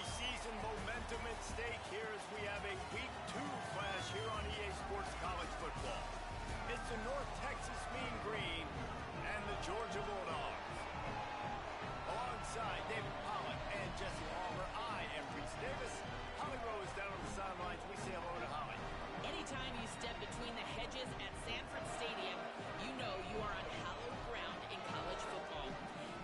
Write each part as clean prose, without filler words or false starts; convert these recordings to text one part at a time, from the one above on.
early season momentum at stake here as we have a Week 2 clash here on EA Sports College Football. It's the North Texas Mean Green and the Georgia Bulldogs. Alongside David Pollock and Jesse Palmer, I am Reese Davis. Holly Rose down on the sidelines. We say hello to Holly. Anytime you step between the hedges at Sanford Stadium, you know you are on hallowed ground in college football.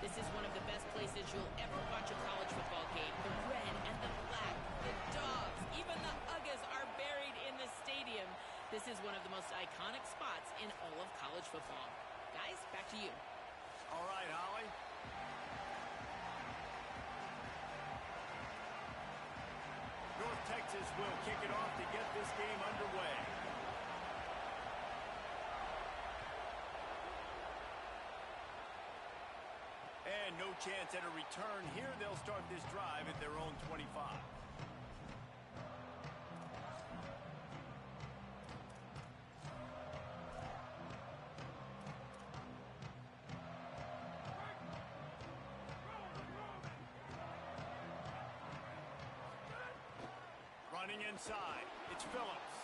This is one of the best places you'll ever watch a college football game. The red and the black, the dogs, even the Uggas are buried in the stadium. This is one of the most iconic spots in all of college football. Guys, back to you. All right, Holly. North Texas will kick it off to get this game underway. And no chance at a return here. They'll start this drive at their own 25. Running inside, it's Phillips.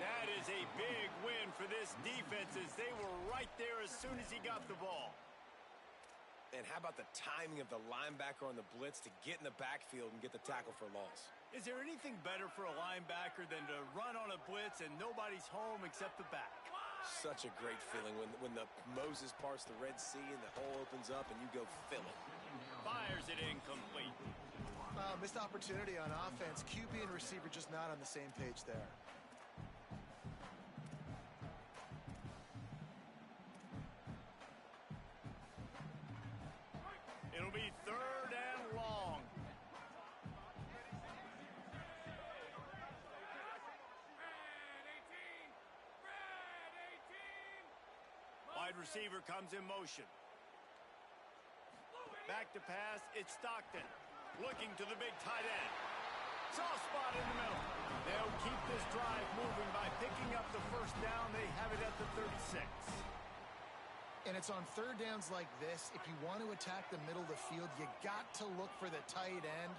That is a big win for this defense as they were right there as soon as he got the ball. And how about the timing of the linebacker on the blitz to get in the backfield and get the tackle for loss? Is there anything better for a linebacker than to run on a blitz and nobody's home except the back? Such a great feeling when the Moses parts the Red Sea and the hole opens up and you go fill it. Fires it incomplete. Missed opportunity on offense. QB and receiver just not on the same page there. It'll be 3rd and long. Wide receiver comes in motion. Back to pass, it's Stockton. Looking to the big tight end. Soft spot in the middle. They'll keep this drive moving by picking up the first down. They have it at the 36. And it's on 3rd downs like this. If you want to attack the middle of the field, you got to look for the tight end.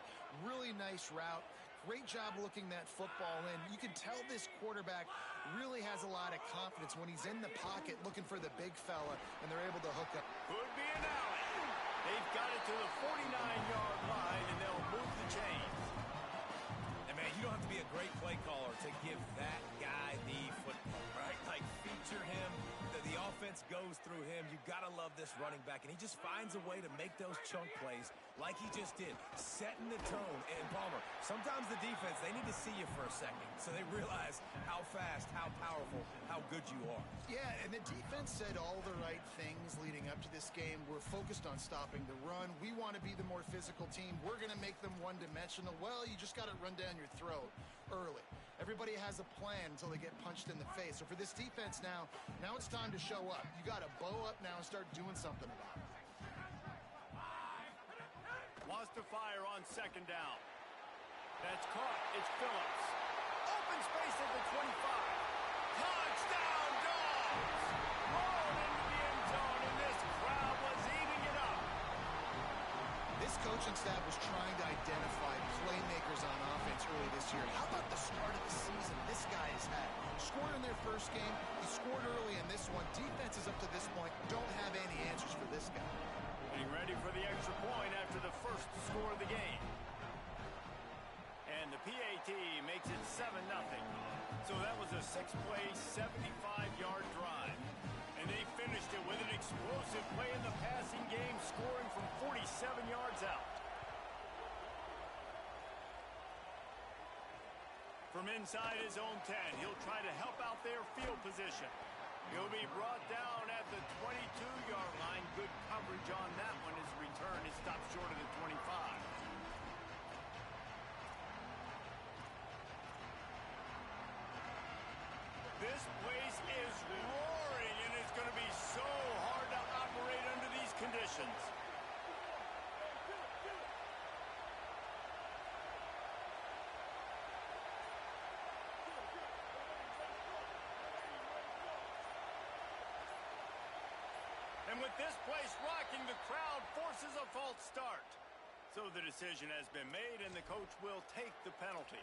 Really nice route. Great job looking that football in. You can tell this quarterback really has a lot of confidence when he's in the pocket looking for the big fella, and they're able to hook up. Could be an alley. They've got it to the 49-yard line, and they'll move the chains. And, man, you don't have to be a great play caller to give that guy the football, right? Like, feature him. The offense goes through him. You got to love this running back, and he just finds a way to make those chunk plays like he just did, setting the tone. And, Palmer, sometimes the defense, they need to see you for a second so they realize how fast, how powerful, how good you are. Yeah, and the defense said all the right things leading up to this game. We're focused on stopping the run. We want to be the more physical team. We're going to make them one-dimensional. Well, you just got to run down your throat early. Everybody has a plan until they get punched in the face. So for this defense now it's time to show up. You got to bow up now and start doing something about it. Wants to fire on 2nd down. That's caught. It's Phillips. Open space at the 25. Touchdown, Dogs! Rolled into the end zone, and this crowd was eating it up. This coaching staff was trying to identify playmakers on offense early this year. How about the start of the season this guy has had? Scored in their first game. He scored early in this one. Defenses up to this point don't have any answers for this guy. Getting ready for the extra point after the first score of the game. And the PAT makes it 7-0. So that was a 6-play, 75-yard drive. And they finished it with an explosive play in the passing game, scoring from 47 yards out. From inside his own 10, he'll try to help out their field position. He'll be brought down at the 22-yard line. Good coverage on that one. His return is stopped short of the 25. This place is roaring, and it's going to be so hard to operate under these conditions. And with this place rocking, the crowd forces a false start. So the decision has been made, and the coach will take the penalty.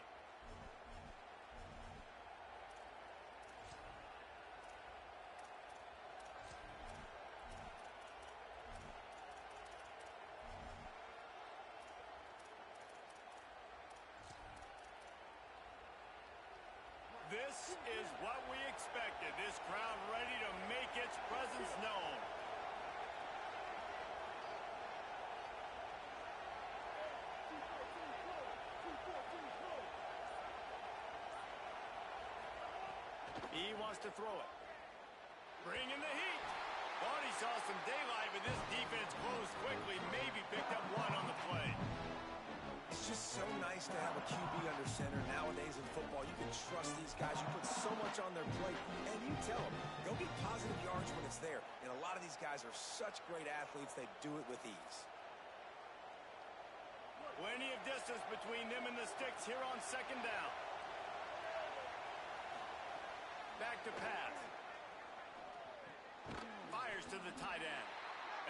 This is what we expected. This crowd ready to make its presence known. He wants to throw it. Bring in the heat. Thought he saw some daylight, but this defense closed quickly. Maybe picked up one on the play. It's just so nice to have a QB under center. Nowadays in football, you can trust these guys. You put so much on their plate, and you tell them, go get positive yards when it's there. And a lot of these guys are such great athletes, they do it with ease. Plenty of distance between them and the sticks here on second down. Back to pass. Fires to the tight end.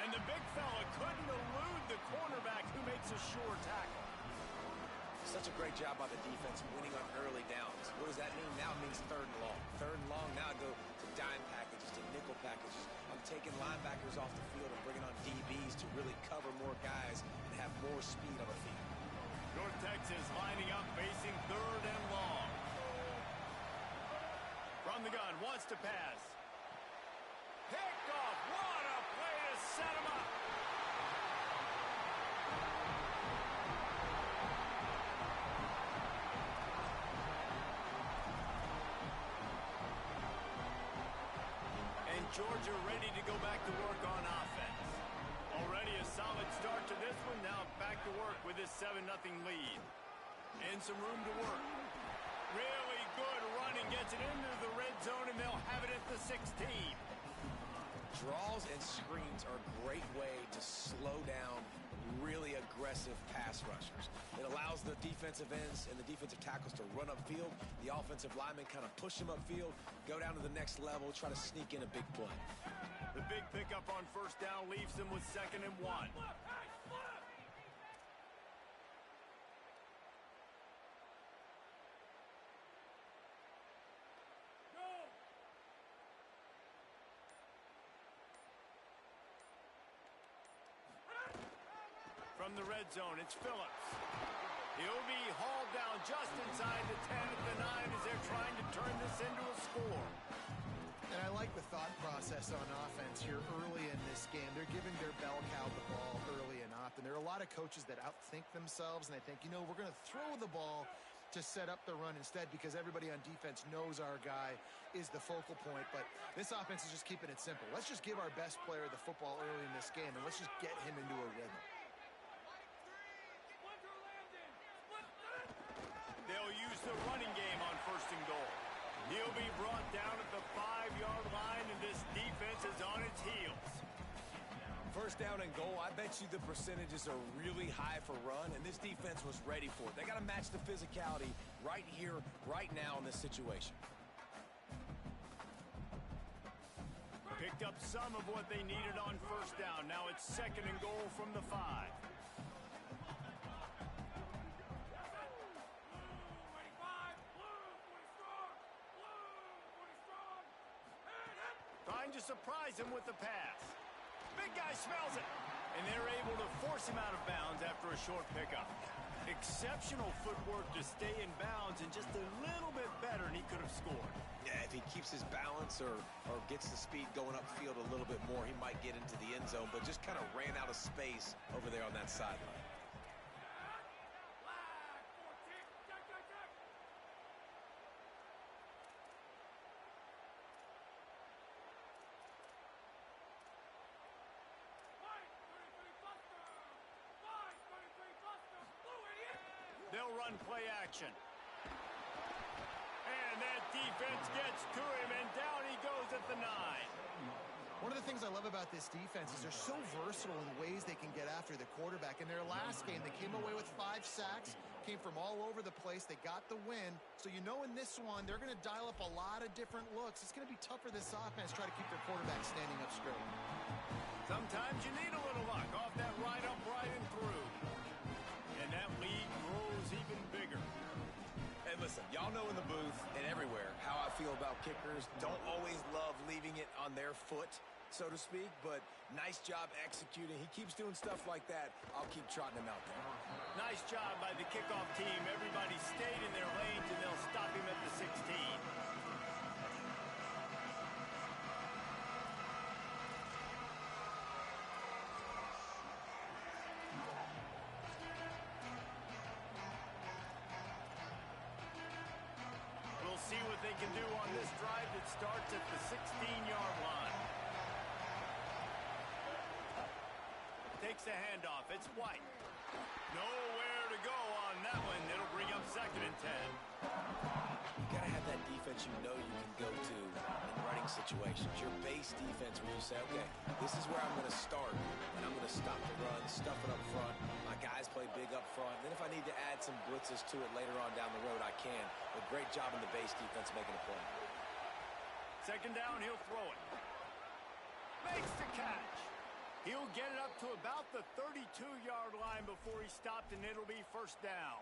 And the big fella couldn't elude the cornerback who makes a sure tackle. Such a great job by the defense winning on early downs. What does that mean? Now it means third and long. Third and long, now I go to dime packages, to nickel packages. I'm taking linebackers off the field and bringing on DBs to really cover more guys and have more speed on the field. North Texas lining up, facing third and long. From the gun, wants to pass. Picked off. What a play to set him up. And Georgia ready to go back to work on offense. Already a solid start to this one. Now back to work with this 7-0 lead. And some room to work. Really good running, gets it into the red zone, and they'll have it at the 16. Draws and screens are a great way to slow down really aggressive pass rushers. It allows the defensive ends and the defensive tackles to run upfield. The offensive linemen kind of push them upfield, go down to the next level, try to sneak in a big play. The big pickup on first down leaves them with 2nd and 1. From the red zone, it's Phillips. He'll be hauled down just inside the 10 at the 9 as they're trying to turn this into a score. And I like the thought process on offense here early in this game. They're giving their bell cow the ball early and often. There are a lot of coaches that outthink themselves, and they think, you know, we're going to throw the ball to set up the run instead because everybody on defense knows our guy is the focal point. But this offense is just keeping it simple. Let's just give our best player the football early in this game, and let's just get him into a rhythm. They'll use the running game on 1st and goal. He'll be brought down at the 5-yard line, and this defense is on its heels. First down and goal, I bet you the percentages are really high for run, and this defense was ready for it. They got to match the physicality right here, right now in this situation. Picked up some of what they needed on first down. Now it's 2nd and goal from the 5. Trying to surprise him with the pass. Big guy smells it, and they're able to force him out of bounds after a short pickup. Exceptional footwork to stay in bounds, and just a little bit better, and he could have scored. Yeah, if he keeps his balance or gets the speed going upfield a little bit more, he might get into the end zone, but just kind of ran out of space over there on that sideline. They'll run play action. And that defense gets to him, and down he goes at the 9. One of the things I love about this defense is they're so versatile in ways they can get after the quarterback. In their last game, they came away with 5 sacks, came from all over the place. They got the win. So you know in this one, they're going to dial up a lot of different looks. It's going to be tough for this offense to try to keep their quarterback standing up straight. Sometimes you need a little luck off that right upright and through. Listen, y'all know in the booth and everywhere how I feel about kickers. Don't always love leaving it on their foot, so to speak, but nice job executing. He keeps doing stuff like that. I'll keep trotting him out there. Nice job by the kickoff team. Everybody stayed in their lanes, and they'll stop him at the 16. We'll see what they can do on this drive that starts at the 16-yard line. Takes a handoff. It's White. Nowhere to go on that one. It'll bring up 2nd and 10. You got to have that defense you know you can go to in running situations. Your base defense where you say, okay, this is where I'm going to start, and I'm going to stop the run, stuff it up front. My guys play big up front. Then if I need to add some blitzes to it later on down the road, I can. But great job in the base defense making a play. 2nd down, he'll throw it. Makes the catch. He'll get it up to about the 32-yard line before he's stopped, and it'll be 1st down.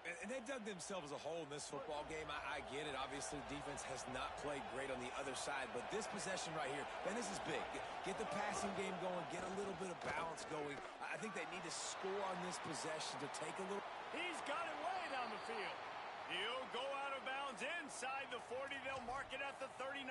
And they dug themselves a hole in this football game. I get it. Obviously, defense has not played great on the other side. But this possession right here, man, this is big. Get the passing game going. Get a little bit of balance going. I think they need to score on this possession to take a little. He's got it way down the field. He'll go out of bounds inside the 40. They'll mark it at the 39.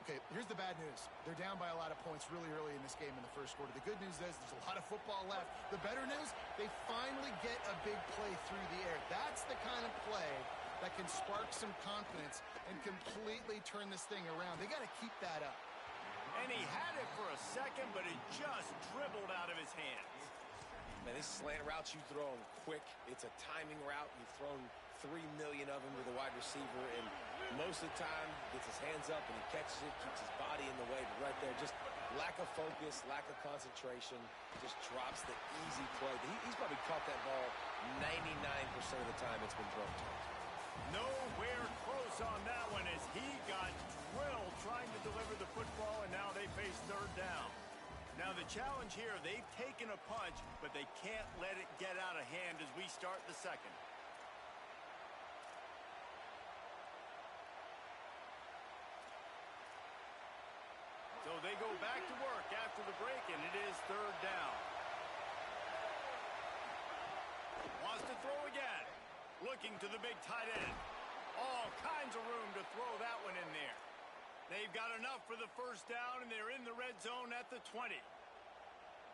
Okay, here's the bad news. They're down by a lot of points really early in this game in the 1st quarter. The good news is there's a lot of football left. The better news, they finally get a big play through the air. That's the kind of play that can spark some confidence and completely turn this thing around. They got to keep that up. And he had it for a second, but it just dribbled out of his hands. Man, these slant routes you throw them quick. It's a timing route. You've thrown 3 million of them to the wide receiver, and most of the time gets his hands up and he catches it, keeps his body in the way. But right there, just lack of focus, lack of concentration, just drops the easy play. He's probably caught that ball 99% of the time it's been thrown to him. Nowhere close on that one as he got drilled trying to deliver the football, and now they face 3rd down. Now the challenge here, they've taken a punch, but they can't let it get out of hand as we start the 2nd. So they go back to work after the break, and it is 3rd down. Wants to throw again. Looking to the big tight end. All kinds of room to throw that one in there. They've got enough for the 1st down, and they're in the red zone at the 20.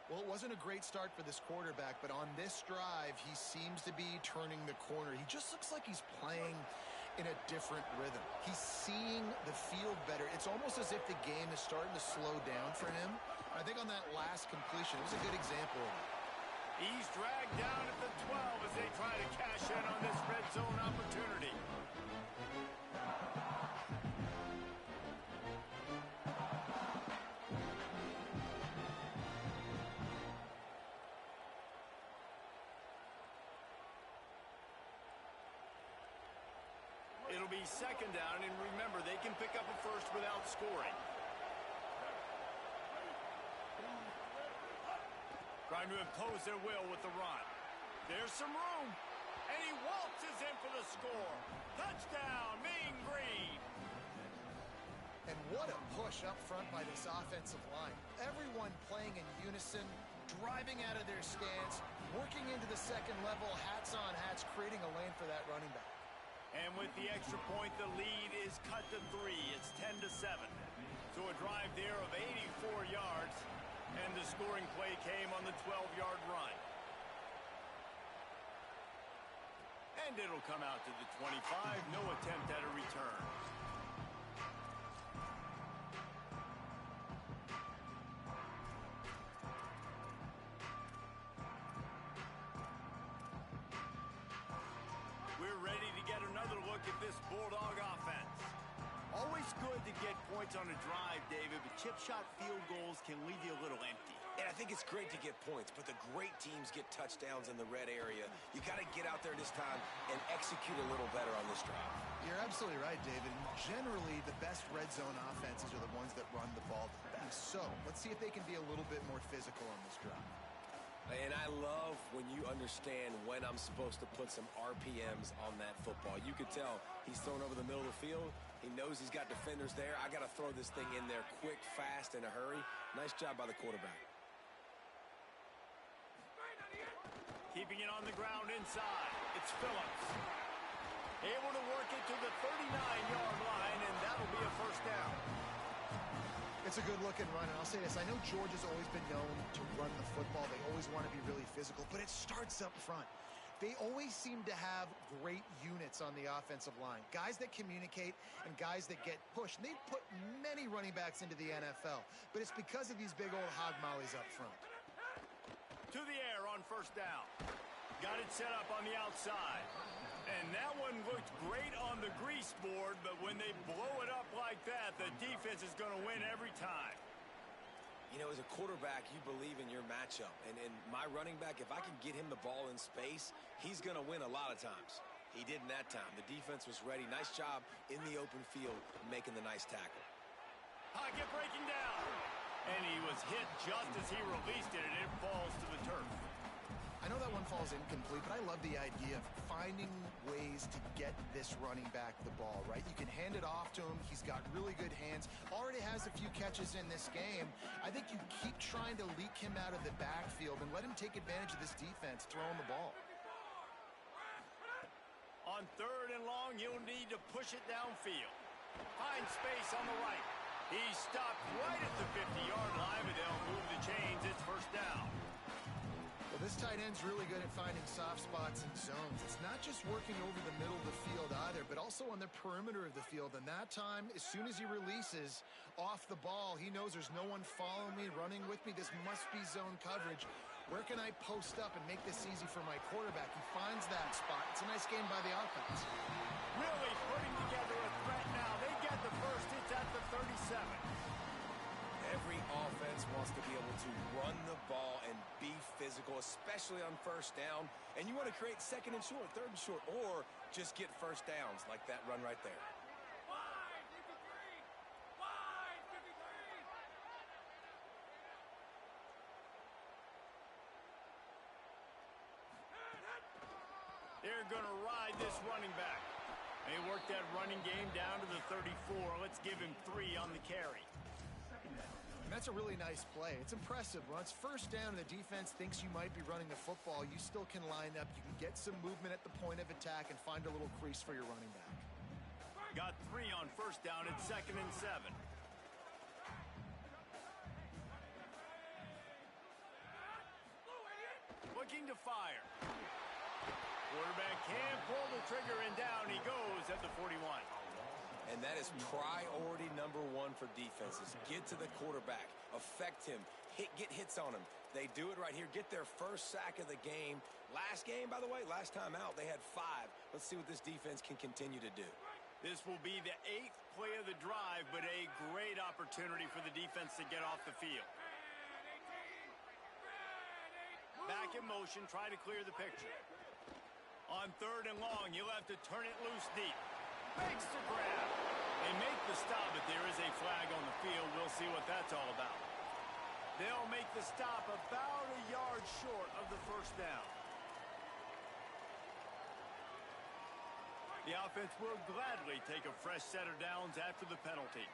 Well, it wasn't a great start for this quarterback, but on this drive, he seems to be turning the corner. He just looks like he's playing in a different rhythm. He's seeing the field better. It's almost as if the game is starting to slow down for him. I think on that last completion, it was a good example of it. He's dragged down at the 12 as they try to cash in on this red zone opportunity. It'll be 2nd down, and remember, they can pick up a 1st without scoring. Trying to impose their will with the run. There's some room, and he waltzes in for the score. Touchdown, Mean Green. And what a push up front by this offensive line. Everyone playing in unison, driving out of their stance, working into the 2nd level, hats on hats, creating a lane for that running back. And with the extra point, the lead is cut to 3. It's 10-7. So a drive there of 84 yards, and the scoring play came on the 12-yard run. And it'll come out to the 25. No attempt at a return. We're ready to get another look at this Bulldog offense. Always good to get points on a drive, David, but chip shot field goals can leave you a little empty. And I think it's great to get points, but the great teams get touchdowns in the red area. You got to get out there this time and execute a little better on this drive. You're absolutely right, David. Generally, the best red zone offenses are the ones that run the ball the best. So let's see if they can be a little bit more physical on this drive. And I love when you understand when I'm supposed to put some RPMs on that football. You could tell he's thrown over the middle of the field. He knows he's got defenders there. I got to throw this thing in there quick, fast, in a hurry. Nice job by the quarterback. Keeping it on the ground inside. It's Phillips. Able to work it to the 39-yard line, and that'll be a first down. It's a good-looking run, and I'll say this. I know Georgia's always been known to run the football. They always want to be really physical, but it starts up front. They always seem to have great units on the offensive line, guys that communicate and guys that get pushed. And they've put many running backs into the NFL, but it's because of these big old hog mollies up front. To the air on first down. Got it set up on the outside. And that one looked great on the grease board, but when they blow it up like that, the defense is going to win every time. You know, as a quarterback, you believe in your matchup. And my running back, if I can get him the ball in space, he's going to win a lot of times. He did in that time. The defense was ready. Nice job in the open field making the nice tackle. Pocket breaking down. And he was hit just as he released it, and it falls to the turf. I know that one falls incomplete, but I love the idea of finding ways to get this running back the ball, right? You can hand it off to him. He's got really good hands. Already has a few catches in this game. I think you keep trying to leak him out of the backfield and let him take advantage of this defense throwing the ball. On third and long, you'll need to push it downfield. Find space on the right. He's stopped right at the 50-yard line, but they'll move the chains. It's first down. Well, this tight end's really good at finding soft spots and zones. It's not just working over the middle of the field either, but also on the perimeter of the field. And that time, as soon as he releases off the ball, he knows there's no one following me, running with me. This must be zone coverage. Where can I post up and make this easy for my quarterback? He finds that spot. It's a nice game by the offense. Really putting together a threat now. They get the first. It's at the 37. Every offense wants to be able to run the ball and be physical, especially on first down. And you want to create second and short, third and short, or just get first downs like that run right there. They're going to ride this running back. They work that running game down to the 34. Let's give him 3 on the carry. And that's a really nice play. It's impressive. When it's first down and the defense thinks you might be running the football, you still can line up. You can get some movement at the point of attack and find a little crease for your running back. Got 3 on first down. It's 2nd and 7. Looking to fire. Quarterback can't pull the trigger, and down he goes at the 41. And that is priority number 1 for defenses. Get to the quarterback. Affect him. Get hits on him. They do it right here. Get their first sack of the game. Last game, by the way, last time out, they had 5. Let's see what this defense can continue to do. This will be the 8th play of the drive, but a great opportunity for the defense to get off the field. Back in motion, try to clear the picture. On third and long, you'll have to turn it loose deep. Makes the grab. They make the stop, but there is a flag on the field. We'll see what that's all about. They'll make the stop about a yard short of the first down. The offense will gladly take a fresh set of downs after the penalty.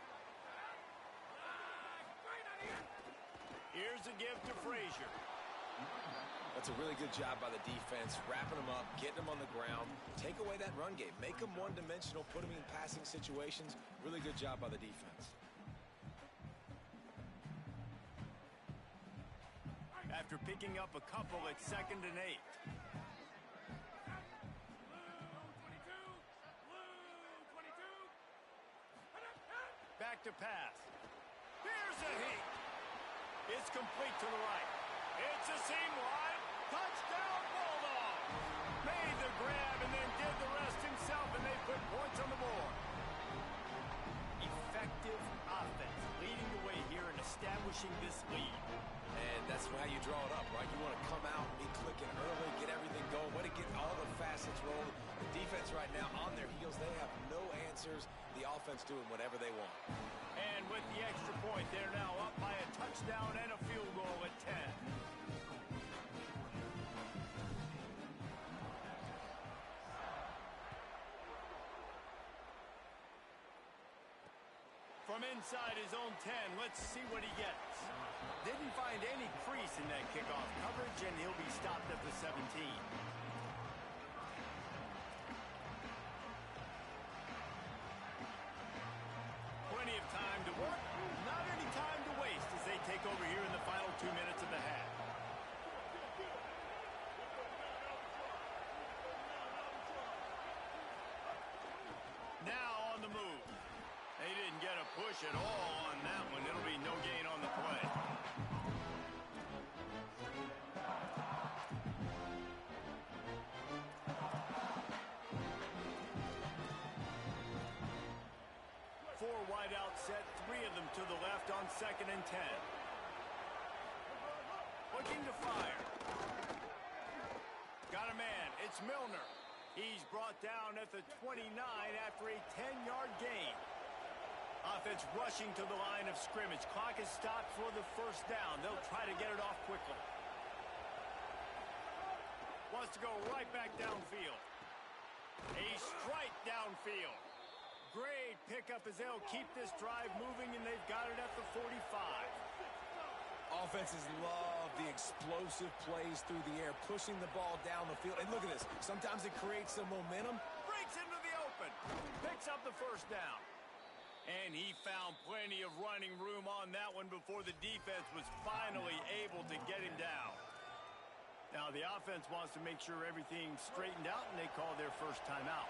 Here's a give to Frazier. That's a really good job by the defense, wrapping them up, getting them on the ground, take away that run game, make them one-dimensional, put them in passing situations. Really good job by the defense. After picking up a couple, it's 2nd and 8. Back to pass. Here's a heat. It's complete to the right. It's a seam wide. Touchdown, Bulldogs. Made the grab and then did the rest himself, and they put points on the board. Effective offense leading the way here and establishing this lead. And that's how you draw it up, right? You want to come out and be clicking early, get everything going, want to get all the facets rolling. The defense right now on their heels, they have no answers. The offense doing whatever they want. And with the extra point, they're now up by a touchdown and a field goal at 10. From inside his own 10, let's see what he gets. Didn't find any crease in that kickoff coverage, and he'll be stopped at the 17. Plenty of time to work, not any time to waste as they take over here in the final 2 minutes of the half. Now on the move. They didn't get a push at all on that one. It'll be no gain on the play. Four wide out set, 3 of them to the left on 2nd and 10. Looking to fire. Got a man. It's Milner. He's brought down at the 29 after a 10-yard gain. Offense rushing to the line of scrimmage. Clock is stopped for the first down. They'll try to get it off quickly. Wants to go right back downfield. A strike downfield. Great pickup as they'll keep this drive moving, and they've got it at the 45. Offenses love the explosive plays through the air, pushing the ball down the field. And look at this. Sometimes it creates some momentum. Breaks into the open. Picks up the first down. And he found plenty of running room on that one before the defense was finally able to get him down. Now the offense wants to make sure everything's straightened out, and they call their first timeout.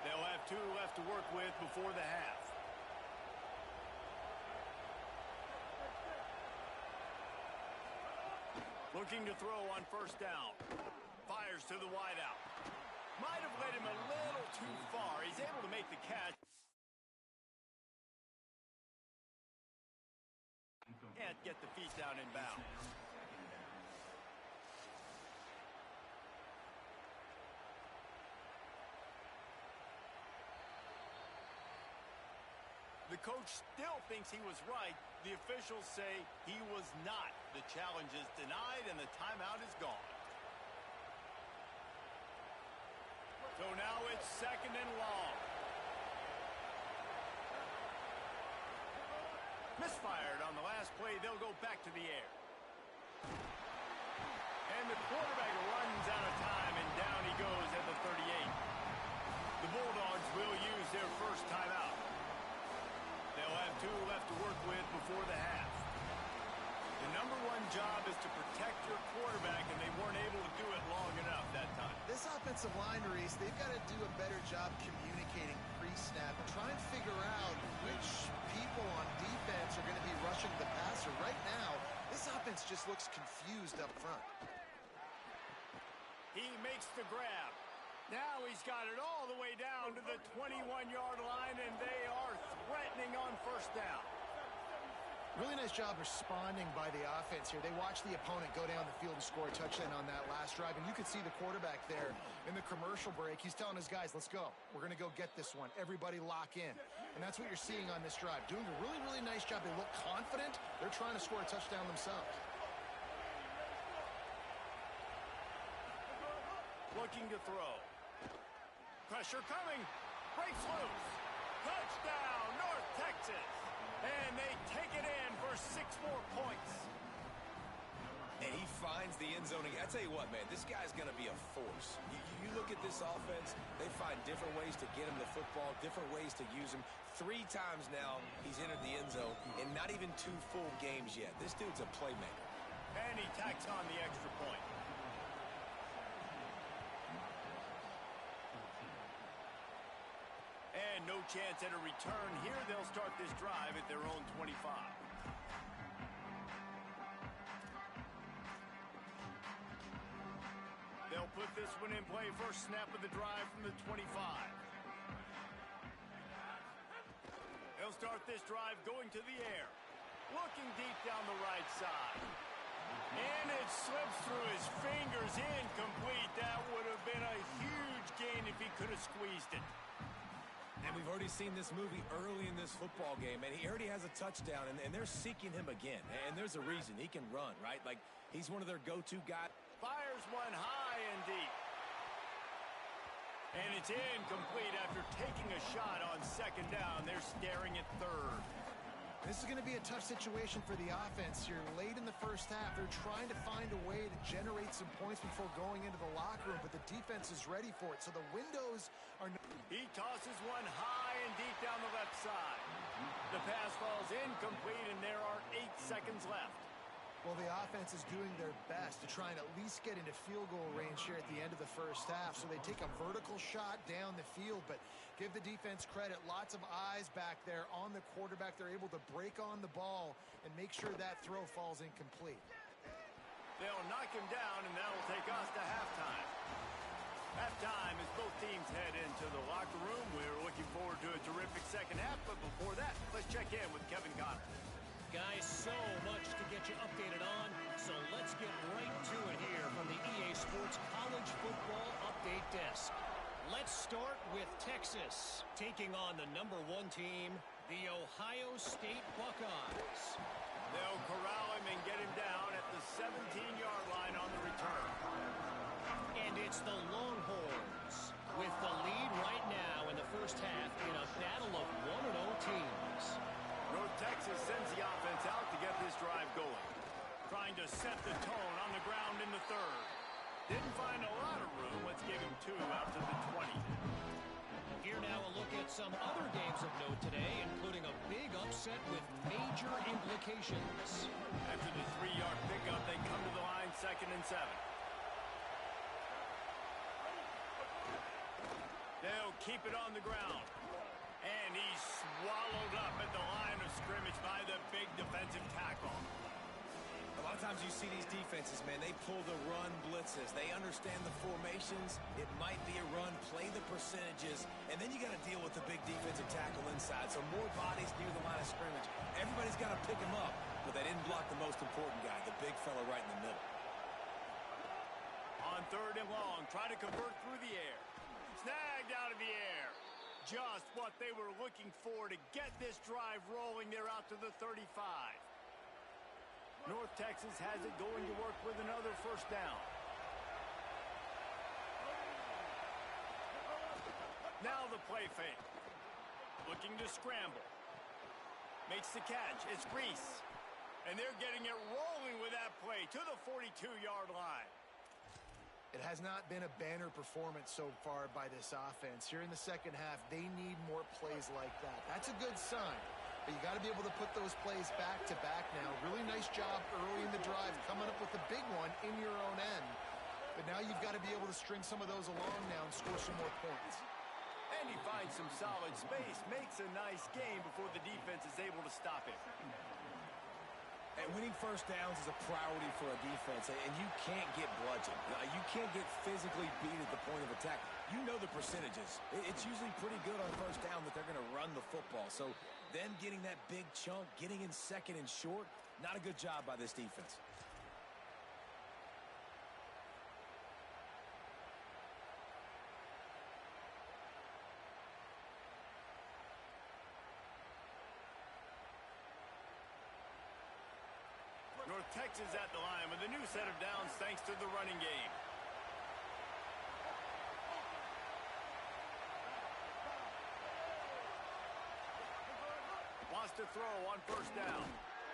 They'll have 2 left to work with before the half. Looking to throw on first down. Fires to the wideout. Might have led him a little too far. He's able to make the catch. Can't get the feet down in bounds. The coach still thinks he was right. The officials say he was not. The challenge is denied, and the timeout is gone. So now it's 2nd and long. Misfired on the last play. They'll go back to the air. And the quarterback runs out of time, and down he goes at the 38. The Bulldogs will use their first timeout. They'll have 2 left to work with before the half. The number 1 job is to protect your quarterback, and they weren't able to do it long enough that time. This offensive line, Reese, they've got to do a better job communicating pre-snap and try and figure out which people on defense are going to be rushing the passer. Right now, this offense just looks confused up front. He makes the grab. Now he's got it all the way down to the 21-yard line, and they are threatening on first down. Really nice job responding by the offense here. They watched the opponent go down the field and score a touchdown on that last drive, and you could see the quarterback there in the commercial break. He's telling his guys, let's go. We're going to go get this one. Everybody lock in. And that's what you're seeing on this drive. Doing a really, really nice job. They look confident. They're trying to score a touchdown themselves. Looking to throw. Pressure coming. Breaks loose. Touchdown, North Texas. And they take it in for 6 more points. And he finds the end zone again. I tell you what, man, this guy's going to be a force. You look at this offense, they find different ways to get him the football, different ways to use him. 3 times now he's entered the end zone, and not even 2 full games yet. This dude's a playmaker. And he tacks on the extra point. And no chance at a return here. They'll start this drive at their own 25. They'll put this one in play. First snap of the drive from the 25. They'll start this drive going to the air. Looking deep down the right side. And it slips through his fingers. Incomplete. That would have been a huge gain if he could have squeezed it. And we've already seen this movie early in this football game, and he already has a touchdown, and they're seeking him again. And there's a reason. He can run, right? Like, he's one of their go-to guys. Fires one high and deep. And it's incomplete after taking a shot on second down. They're staring at third. This is going to be a tough situation for the offense here. Late in the first half, they're trying to find a way to generate some points before going into the locker room, but the defense is ready for it. So the windows are... He tosses one high and deep down the left side. The pass falls incomplete, and there are 8 seconds left. Well, the offense is doing their best to try and at least get into field goal range here at the end of the first half. So they take a vertical shot down the field, but give the defense credit. Lots of eyes back there on the quarterback. They're able to break on the ball and make sure that throw falls incomplete. They'll knock him down, and that'll take us to halftime. Halftime as both teams head into the locker room. We're looking forward to a terrific second half, but before that, let's check in with Kevin Connor. Guys, so much to get you updated on, so let's get right to it here from the EA Sports College Football Update Desk. Let's start with Texas, taking on the #1 team, the Ohio State Buckeyes. They'll corral him and get him down at the 17-yard line on the return. And it's the Longhorns, with the lead right now in the first half in a battle of 1-0 teams. North Texas sends the offense out to get this drive going. Trying to set the tone on the ground in the third. Didn't find a lot of room. Let's give him 2 out to the 20. Here now a look at some other games of note today, including a big upset with major implications. After the 3-yard pickup, they come to the line 2nd and 7. They'll keep it on the ground. And he's swallowed up at the line of scrimmage by the big defensive tackle. A lot of times you see these defenses, man, they pull the run blitzes. They understand the formations. It might be a run, play the percentages, and then you got to deal with the big defensive tackle inside. So more bodies near the line of scrimmage. Everybody's got to pick him up, but they didn't block the most important guy, the big fella right in the middle. On 3rd and long, try to convert through the air. Snagged out of the air. Just what they were looking for to get this drive rolling. They're out to the 35. North Texas has it going to work with another first down. Now the play fake. Looking to scramble. Makes the catch. It's Reese. And they're getting it rolling with that play to the 42-yard line. It has not been a banner performance so far by this offense. Here in the second half, they need more plays like that. That's a good sign, but you got to be able to put those plays back to back now. Really nice job early in the drive, coming up with a big one in your own end. But now you've got to be able to string some of those along now and score some more points. And he finds some solid space, makes a nice game before the defense is able to stop it. And winning first downs is a priority for a defense, and you can't get bludgeoned. You can't get physically beat at the point of attack. You know the percentages. It's usually pretty good on first down that they're going to run the football. So then getting that big chunk, getting in 2nd and short, not a good job by this defense. North Texas at the line with a new set of downs thanks to the running game. Wants to throw on first down.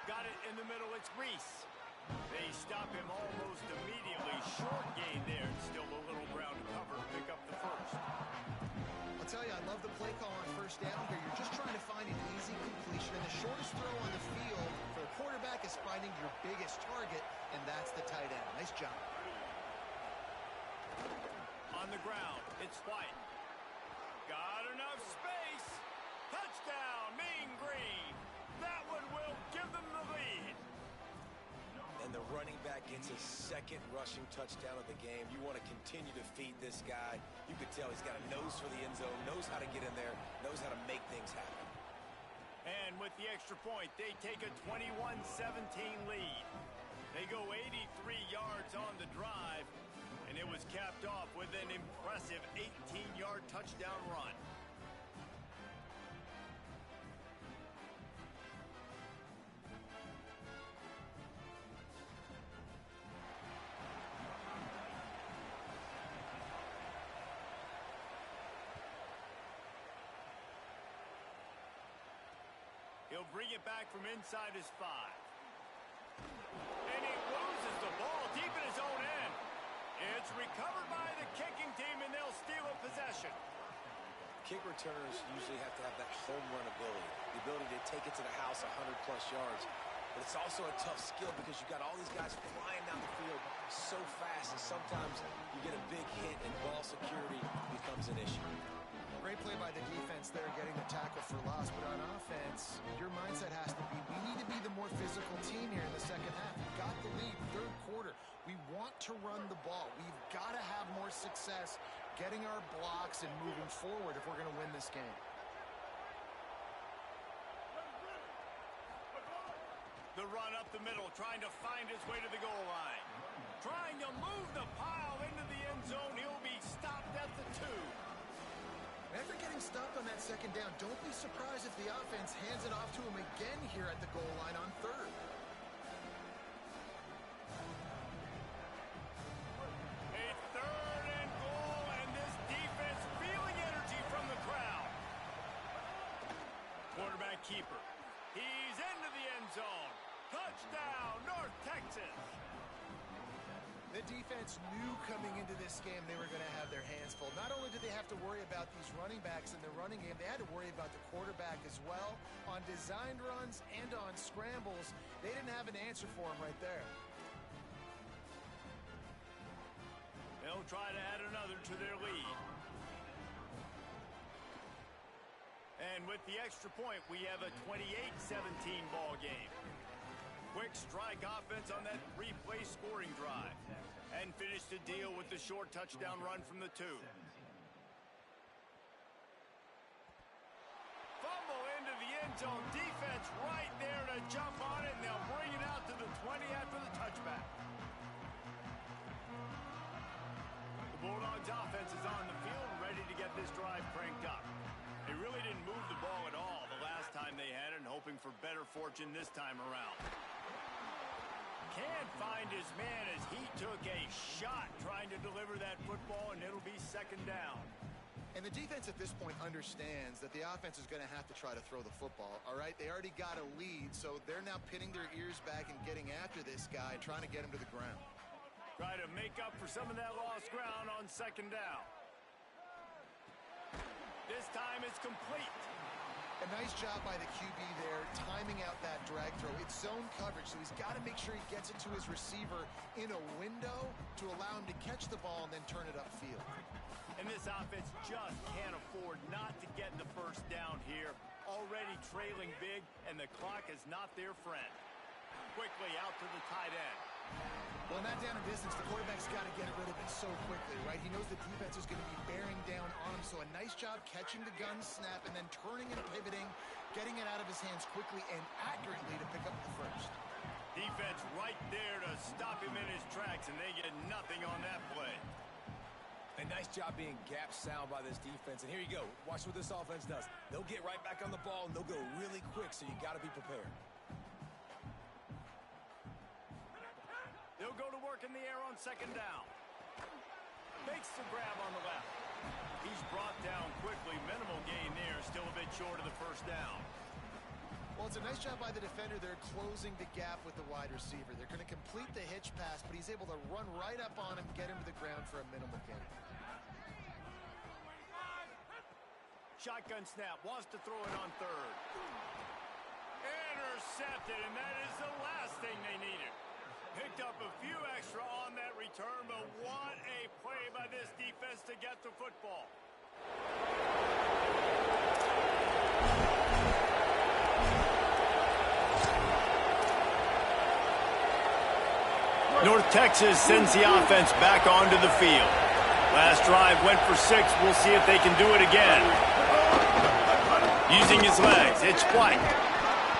Got it in the middle. It's Reese. They stop him almost immediately. Short gain there. Still a little ground to cover to pick up the first. I'll tell you, I love the play call on first down here. You're just trying to find an easy completion, and the shortest throw on the field for the quarterback is finding your biggest target, and that's the tight end. Nice job. On the ground, it's White. Got enough space. Touchdown, Mean Green. That one will give them the lead. And the running back gets his 2nd rushing touchdown of the game. You want to continue to feed this guy. You could tell he's got a nose for the end zone, knows how to get in there, knows how to make things happen. And with the extra point, they take a 21-17 lead. They go 83 yards on the drive, and it was capped off with an impressive 18-yard touchdown run. He'll bring it back from inside his 5. And he loses the ball deep in his own end. It's recovered by the kicking team, and they'll steal a possession. Kick returners usually have to have that home run ability, the ability to take it to the house 100-plus yards. But it's also a tough skill because you've got all these guys flying down the field so fast, and sometimes you get a big hit and ball security becomes an issue. Great play by the defense there, getting the tackle for loss. But on offense, your mindset has to be, we need to be the more physical team here in the second half. We've got the lead, third quarter. We want to run the ball. We've got to have more success getting our blocks and moving forward if we're going to win this game. The run up the middle, trying to find his way to the goal line. Trying to move the pile into the end zone. He'll be stopped at the 2. After getting stopped on that second down, don't be surprised if the offense hands it off to him again here at the goal line on 3rd. A 3rd and goal, and this defense feeling energy from the crowd. Quarterback keeper. He's into the end zone. Touchdown, North Texas. The defense knew coming into this game they were going to have their hands full. Not only did they have to worry about these running backs in the running game, they had to worry about the quarterback as well. On designed runs and on scrambles, they didn't have an answer for him right there. They'll try to add another to their lead. And with the extra point, we have a 28-17 ball game. Quick strike offense on that replay scoring drive. And finish the deal with the short touchdown run from the 2. Fumble into the end zone. Defense right there to jump on it, and they'll bring it out to the 20 after the touchback. The Bulldogs offense is on the field, ready to get this drive cranked up. They really didn't move the ball at all the last time they had it, and hoping for better fortune this time around. Can't find his man as he took a shot trying to deliver that football, and it'll be 2nd down. And the defense at this point understands that the offense is going to have to try to throw the football, all right? They already got a lead, so they're now pinning their ears back and getting after this guy, trying to get him to the ground. Try to make up for some of that lost ground on 2nd down. This time it's complete. A nice job by the QB there, timing out that drag throw. It's zone coverage, so he's got to make sure he gets it to his receiver in a window to allow him to catch the ball and then turn it upfield. And this offense just can't afford not to get the 1st down here. Already trailing big, and the clock is not their friend. Quickly out to the tight end. Well, in that down and distance, the quarterback's got to get rid of it so quickly, right? He knows the defense is going to be bearing down on him, so a nice job catching the gun snap and then turning and pivoting, getting it out of his hands quickly and accurately to pick up the 1st. Defense right there to stop him in his tracks, and they get nothing on that play. A nice job being gap sound by this defense. And here you go. Watch what this offense does. They'll get right back on the ball, and they'll go really quick, so you got to be prepared. They'll go to work in the air on 2nd down. Makes the grab on the left. He's brought down quickly. Minimal gain there. Still a bit short of the 1st down. Well, it's a nice job by the defender. They're closing the gap with the wide receiver. They're going to complete the hitch pass, but he's able to run right up on him, get him to the ground for a minimal gain. Shotgun snap. Wants to throw it on 3rd. Intercepted, and that is the last thing they needed. Picked up a few extra on that return, but what a play by this defense to get the football. North Texas sends the offense back onto the field. Last drive went for 6. We'll see if they can do it again. Using his legs, it's White.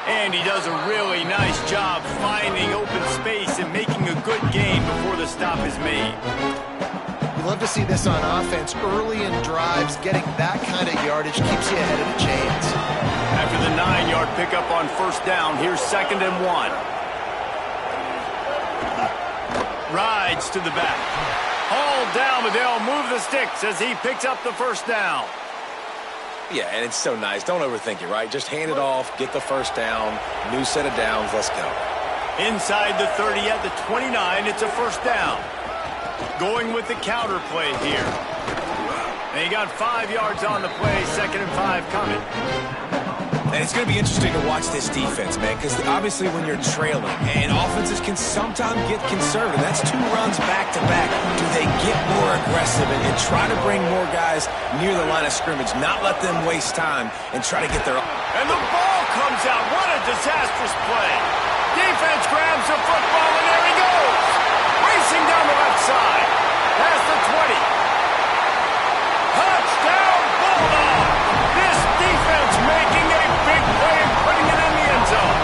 And he does a really nice job finding open space and making a good gain before the stop is made. We love to see this on offense. Early in drives, getting that kind of yardage keeps you ahead of the chains. After the 9-yard pickup on 1st down, here's 2nd and 1. Rides to the back. Hauled down, but they'll move the sticks as he picks up the 1st down. Yeah, and it's so nice. Don't overthink it, right? Just hand it off, get the first down, new set of downs, let's go. Inside the 30 at the 29, it's a first down. Going with the counter play here. And he got 5 yards on the play, 2nd and 5 coming. And it's going to be interesting to watch this defense, man, because obviously when you're trailing, and offenses can sometimes get conservative. That's 2 runs back-to-back. Do they get more aggressive and try to bring more guys near the line of scrimmage, not let them waste time, and try to get their... And the ball comes out. What a disastrous play. Defense grabs the football, and there he goes. Racing down the left side. Past the 20. Touchdown, Bulldogs. This defense making a big play and putting it in the end zone.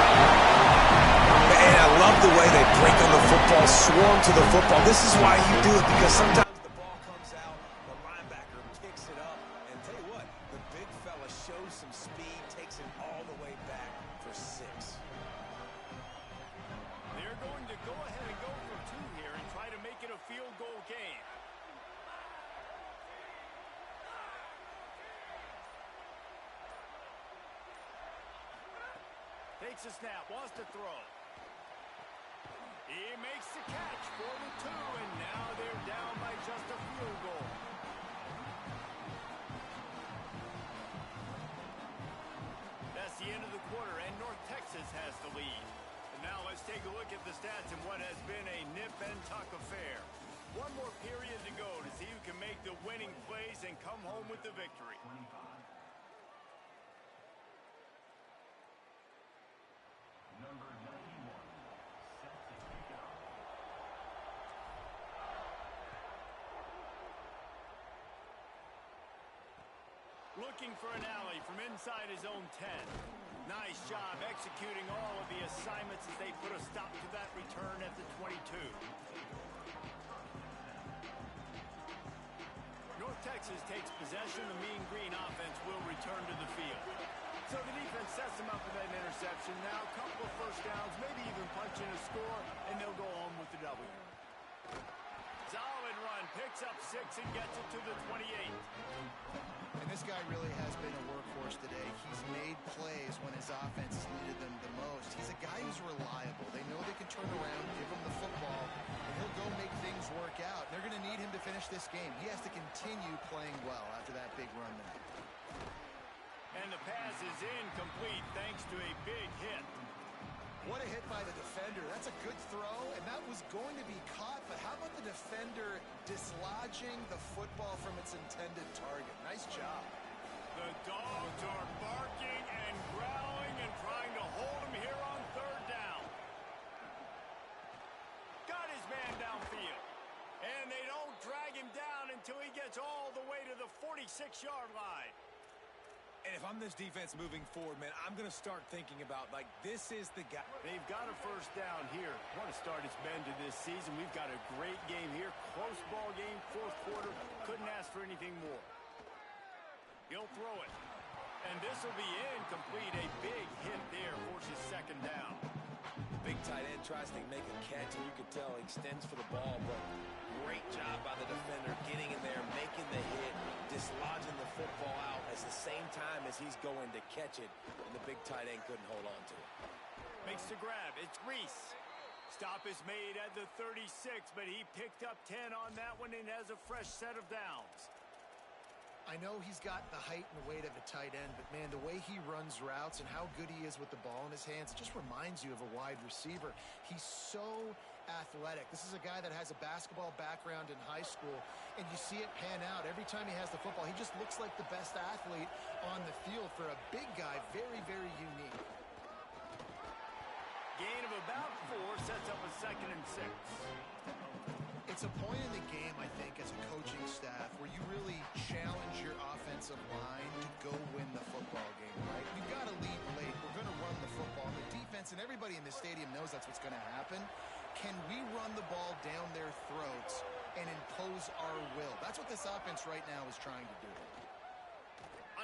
And I love the way they break on the football, swarm to the football. This is why you do it, because sometimes the ball comes out, the linebacker picks it up, and tell you what, the big fella shows some speed, takes it all the way back for 6. They're going to go ahead and go for 2 here and try to make it a field goal game. Takes a snap, wants to throw. He makes the catch for the 2, and now they're down by just a field goal. That's the end of the quarter, and North Texas has the lead. And now let's take a look at the stats in what has been a nip-and-tuck affair. 1 more period to go to see who can make the winning plays and come home with the victory. Looking for an alley from inside his own 10. Nice job executing all of the assignments as they put a stop to that return at the 22. North Texas takes possession. The Mean Green offense will return to the field. So the defense sets them up with that interception. Now a couple of first downs, maybe even punch in a score, and they'll go home with the W. Solid run, picks up 6 and gets it to the 28. And this guy really has been a workhorse today. He's made plays when his offense has needed them the most. He's a guy who's reliable. They know they can turn around, give him the football, and he'll go make things work out. They're going to need him to finish this game. He has to continue playing well after that big run there. And the pass is incomplete thanks to a big hit. What a hit by the defender. That's a good throw, and that was going to be caught, but how about the defender dislodging the football from its intended target? Nice job. The Dogs are barking and growling and trying to hold him here on 3rd down. Got his man downfield. And they don't drag him down until he gets all the way to the 46-yard line. And if I'm this defense moving forward, man, I'm going to start thinking about, like, this is the guy. They've got a first down here. What a start it's been to this season. We've got a great game here. Close ball game, 4th quarter. Couldn't ask for anything more. He'll throw it. And this will be incomplete. A big hit there forces 2nd down. Big tight end tries to make a catch, and you can tell he extends for the ball, but great job by the defender getting in there, making the hit, dislodging the football out at the same time as he's going to catch it, and the big tight end couldn't hold on to it. Makes the grab. It's Reese. Stop is made at the 36, but he picked up 10 on that one and has a fresh set of downs. I know he's got the height and weight of a tight end, but, man, the way he runs routes and how good he is with the ball in his hands, it just reminds you of a wide receiver. He's so athletic. This is a guy that has a basketball background in high school, and you see it pan out. Every time he has the football, he just looks like the best athlete on the field. For a big guy, very, very unique. Gain of about 4 sets up a 2nd and 6. It's a point in the game, I think, as a coaching staff, where you really challenge your offensive line to go win the football game, right? We've got to lead late. We're going to run the football. The defense and everybody in the stadium knows that's what's going to happen. Can we run the ball down their throats and impose our will? That's what this offense right now is trying to do.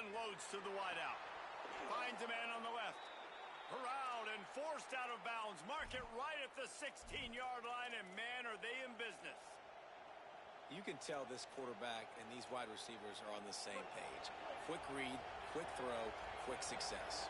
Unloads to the wideout. Finds a man on the left. Corralled and forced out of bounds. Mark it right at the 16-yard line, and man, are they in business. You can tell this quarterback and these wide receivers are on the same page. Quick read, quick throw, quick success.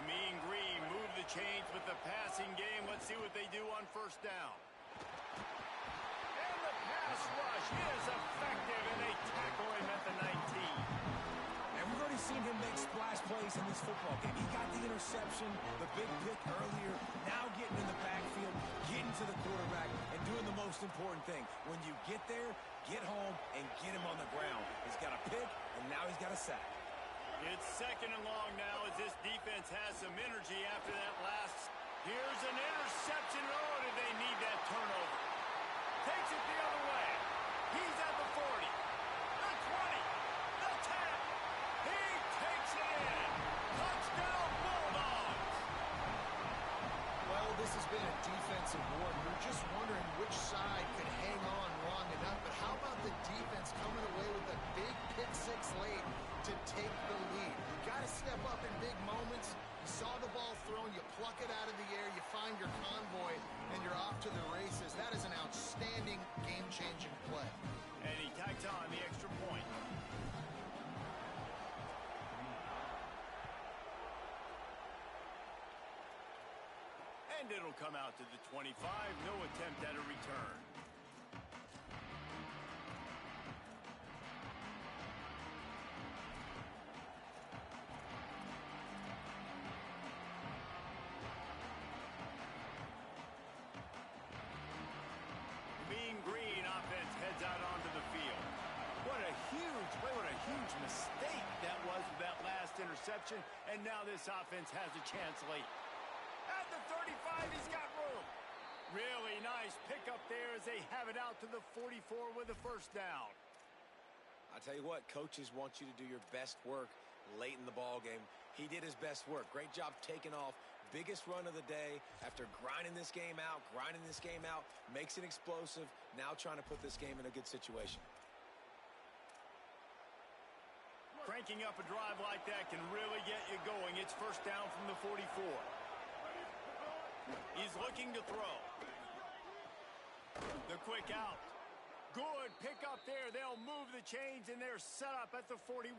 Mean Green move the chains with the passing game. Let's see what they do on first down. And the pass rush is effective, and they tackle him at the 19. And we've already seen him make splash plays in this football game. He got the interception, the big pick earlier, now getting in the backfield, getting to the quarterback, and doing the most important thing. When you get there, get home, and get him on the ground. He's got a pick, and now he's got a sack. It's second and long now as this defense has some energy after that last. Here's an interception. Oh, did they need that turnover? Takes it the other way. He's at the 40, the 20, the 10. He takes it in. Touchdown, Bulldogs. Well, this has been a defensive war. You're just wondering which side could hang on long enough. But how about the defense coming away with a big pick six late to take the lead? You got to step up in big moments. You saw the ball thrown, you pluck it out of the air, you find your convoy, and you're off to the races. That is an outstanding game-changing play. And he tacks on the extra point. And it'll come out to the 25. No attempt at a return. Mean Green offense heads out onto the field. What a huge play, what a huge mistake that was with that last interception. And now this offense has a chance late. At the 35, he's got room. Really nice pickup there as they have it out to the 44 with a first down. I tell you what, coaches want you to do your best work late in the ball game. He did his best work. Great job taking off. Biggest run of the day after grinding this game out, makes it explosive, now trying to put this game in a good situation. Cranking up a drive like that can really get you going. It's first down from the 44. He's looking to throw. The quick out. Good pickup there. They'll move the chains, and they're set up at the 41.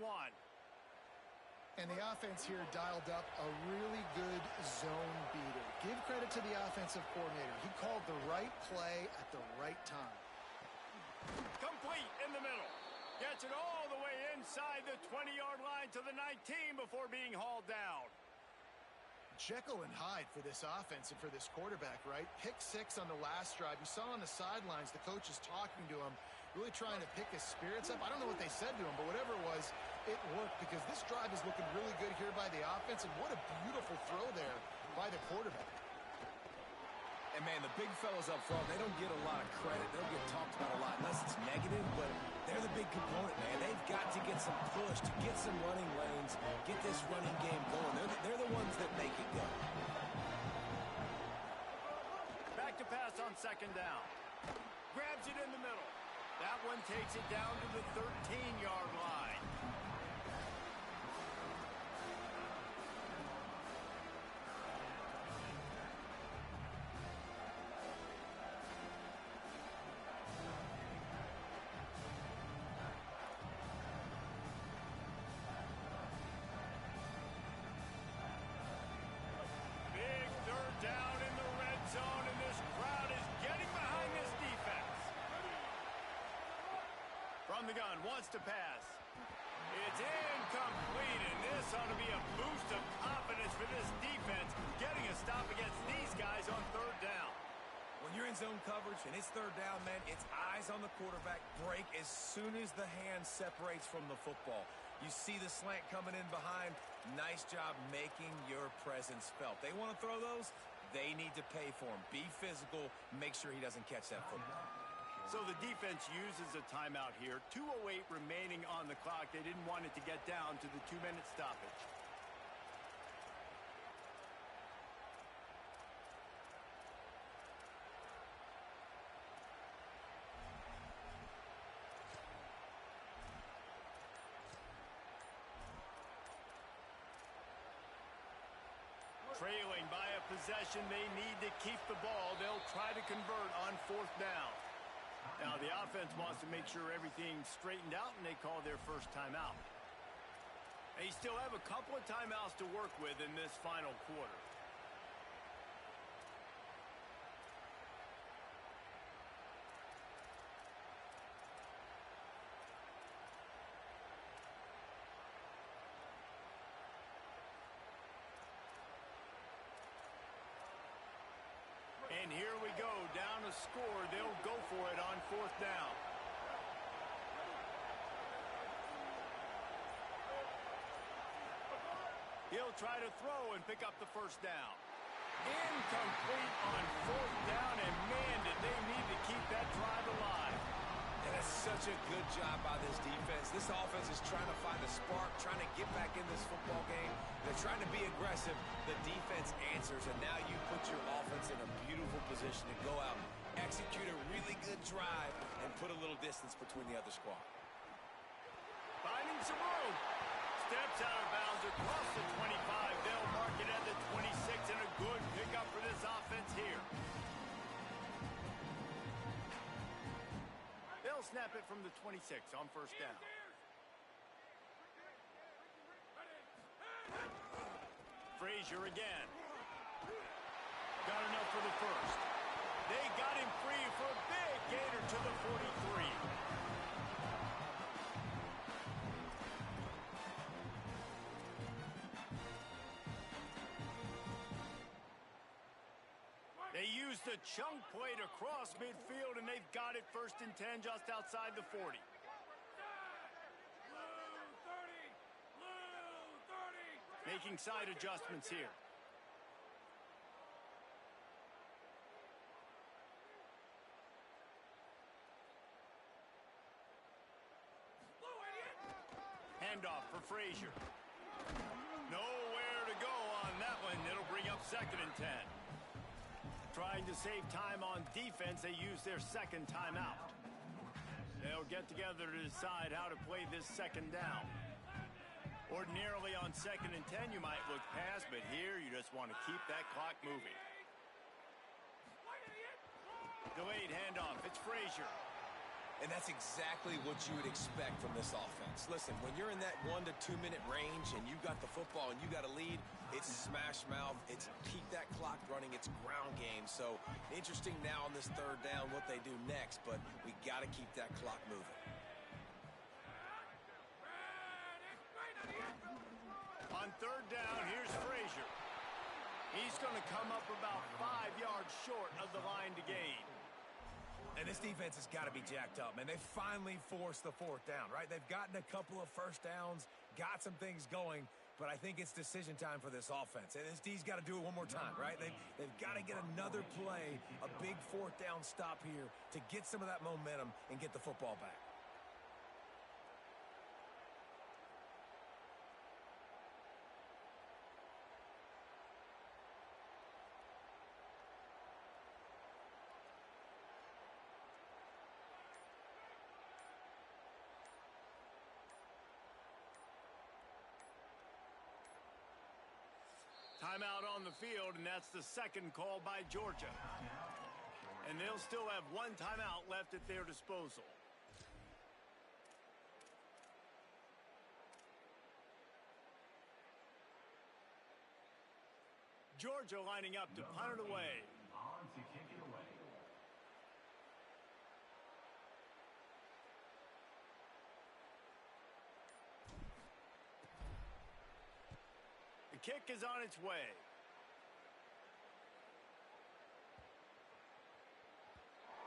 And the offense here dialed up a really good zone beater. Give credit to the offensive coordinator. He called the right play at the right time. Complete in the middle. Gets it all the way inside the 20-yard line to the 19 before being hauled down. Jekyll and Hyde for this offense and for this quarterback, right? Pick six on the last drive. You saw on the sidelines the coach is talking to him, really trying to pick his spirits up. I don't know what they said to him, but whatever it was, it worked because this drive is looking really good here by the offense, and what a beautiful throw there by the quarterback. And, man, the big fellas up front, they don't get a lot of credit. They don't get talked about a lot unless it's negative, but they're the big component, man. They've got to get some push, to get some running lanes, get this running game going. They're the ones that make it go. Back to pass on second down. Grabs it in the middle. That one takes it down to the 13-yard line. Big third down in the red zone, and this crowd is getting behind this defense. From the gun, wants to pass. It's incomplete, and this ought to be a boost of confidence for this defense, getting a stop against these guys on third down. When you're in zone coverage and it's third down, man, it's eyes on the quarterback, break as soon as the hand separates from the football. You see the slant coming in behind. Nice job making your presence felt. They want to throw those, they need to pay for them. Be physical, make sure he doesn't catch that football. So the defense uses a timeout here. 2:08 remaining on the clock. They didn't want it to get down to the 2-minute stoppage. Trailing by a possession, they need to keep the ball. They'll try to convert on fourth down. Now the offense wants to make sure everything's straightened out, and they call their first timeout. They still have a couple of timeouts to work with in this final quarter. And here we go, down a score. They'll go for it on 4th down. He'll try to throw and pick up the 1st down. Incomplete on 4th down, and man, did they need to keep that drive alive. And that's such a good job by this defense. This offense is trying to find a spark, trying to get back in this football game. They're trying to be aggressive. The defense answers, and now you put your offense in a beautiful position to go out, execute a really good drive, and put a little distance between the other squad. Finding some room. Steps out of bounds across the 25. They'll mark it at the 26, and a good pickup for this offense here. They'll snap it from the 26 on 1st down. Frazier again. Got enough for the 1st. They got him free for a big gainer to the 43. They used the chunk play to cross midfield, and they've got it 1st and 10 just outside the 40. Making side adjustments here. Handoff for Frazier. Nowhere to go on that one. It'll bring up 2nd and 10. Trying to save time on defense, they use their 2nd timeout. They'll get together to decide how to play this 2nd down. Ordinarily on 2nd and 10, you might look past, but here you just want to keep that clock moving. Delayed handoff. It's Frazier. And that's exactly what you would expect from this offense. Listen, when you're in that 1 to 2 minute range and you got the football and you got a lead, it's smash mouth, it's keep that clock running, it's ground game. So interesting now on this 3rd down what they do next, but we got to keep that clock moving. On 3rd down, here's Frazier. He's going to come up about 5 yards short of the line to gain. And this defense has got to be jacked up, man. They finally forced the 4th down, right? They've gotten a couple of 1st downs, got some things going, but I think it's decision time for this offense. And this D's got to do it one more time, right? They've got to get another play, a big 4th down stop here to get some of that momentum and get the football back. Timeout on the field, and that's the 2nd call by Georgia. And they'll still have 1 timeout left at their disposal. Georgia lining up to punt it away. The kick is on its way.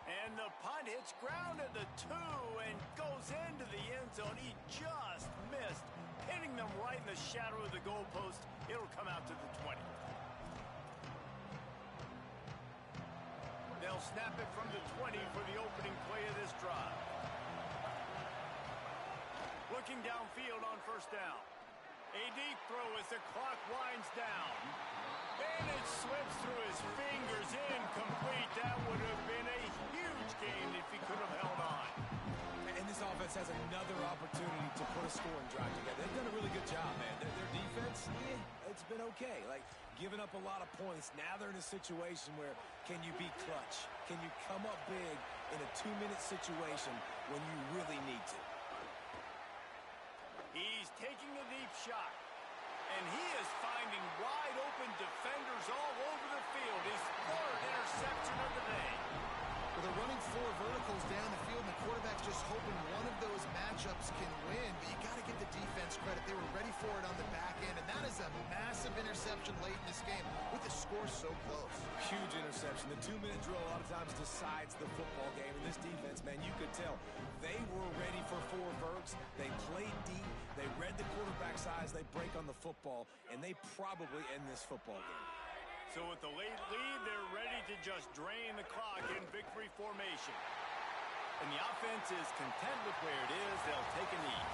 And the punt hits ground at the 2 and goes into the end zone. He just missed, hitting them right in the shadow of the goalpost. It'll come out to the 20. They'll snap it from the 20 for the opening play of this drive. Looking downfield on 1st down. A deep throw as the clock winds down. And it slips through his fingers, incomplete. That would have been a huge gain if he could have held on. And this offense has another opportunity to put a scoring drive together. They've done a really good job, man. Their defense, it's been okay. Like, giving up a lot of points. Now they're in a situation where can you be clutch? Can you come up big in a 2-minute situation when you really need to? He's taking a deep shot. And he is finding wide open defenders all over the field. His third interception of the day. Well, they're running 4 verticals down the field, and the quarterback's just hoping one of those matchups can win. But you got to give the defense credit. They were ready for it on the back end, and that is a massive interception late in this game with the score so close. Huge interception. The 2-minute drill a lot of times decides the football game. And this defense, man, you could tell they were ready for 4 verts. They played deep. They read the quarterback's eyes. They break on the football, and they probably end this football game. So with the late lead, they're ready to just drain the clock in victory formation. And the offense is content with where it is. They'll take a knee.